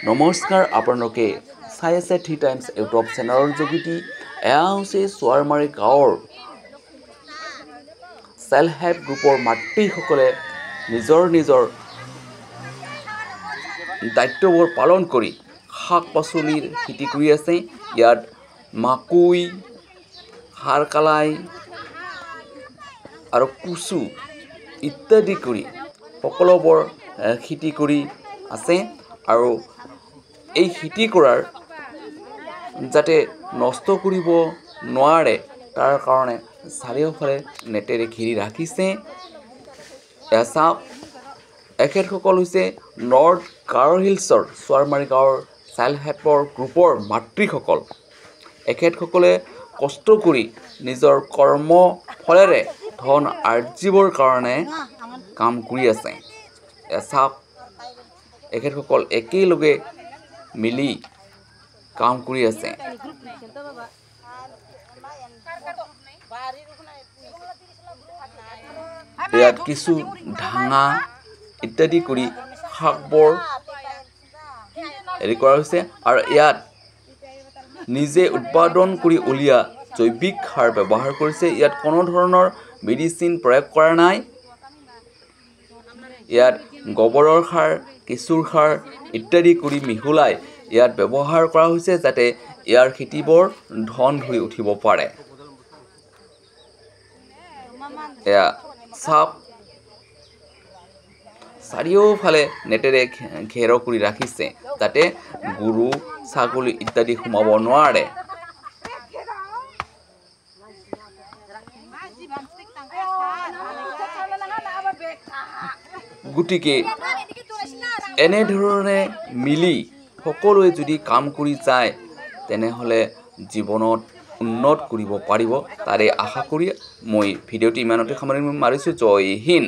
নমস্কাৰ আপোনালোকে চাই আছে থ্ৰী টাইমছ ইউটিউব চেনেলৰ যোগেদি এয়া হৈছে চোৱাৰমাৰী গাঁৱৰ চেল্ফ হেল্প গ্ৰুপৰ মাতৃসকলে নিজৰ দায়িত্ববোৰ পালন কৰি শাক পাচলিৰ খেতি কৰি আছে। ইয়াত মাকৈ, হাৰকালাই আৰু কুচু ইত্যাদি কৰি সকলোবোৰ খেতি কৰি আছে আৰু এই খেতি কৰাৰ যাতে নষ্ট কৰিব নোৱাৰে তাৰ কাৰণে চাৰিওফালে নেটেৰে ঘেৰি ৰাখিছে। চাওক এখেতসকল হৈছে নৰ্থ গাৰো হিলছৰ চোৱাৰমাৰী গাঁৱৰ চাইল্ড হেল্পৰ গ্ৰুপৰ মাতৃসকল। এখেতসকলে কষ্ট কৰি নিজৰ কৰ্ম ফলেৰে ধন আৰ্জিবৰ কাৰণে কাম কৰি আছে। চাওক এখেতসকল একেলগে মিলি কাম কৰি আছে। ইয়াত কিছু ঢাঙা ইত্যাদি কৰি শাকবোৰ হেৰি কৰা হৈছে আৰু ইয়াত নিজে উৎপাদন কৰি উলিওৱা জৈৱিক সাৰ ব্যৱহাৰ কৰিছে। ইয়াত কোনো ধৰণৰ মেডিচিন প্ৰয়োগ কৰা নাই। ইয়াত গোবৰৰ সাৰ, কেঁচুৰ সাৰ ইত্যাদি কৰি মিহলাই ইয়াত ব্যৱহাৰ কৰা হৈছে যাতে ইয়াৰ খেতিবোৰ ধন ধৰি উঠিব পাৰে। এয়া চাপ চাৰিওফালে নেটেৰে ঘেৰ কৰি ৰাখিছে যাতে গৰু ছাগলী ইত্যাদি সোমাব নোৱাৰে। গতিকে এনেধৰণে মিলি সকলোৱে যদি কাম কৰি যায় তেনেহ'লে জীৱনত উন্নত কৰিব পাৰিব। তাৰে আশা কৰি মই ভিডিঅ'টি ইমানতে সামৰণি মাৰিছোঁ। জয় হিন্দ।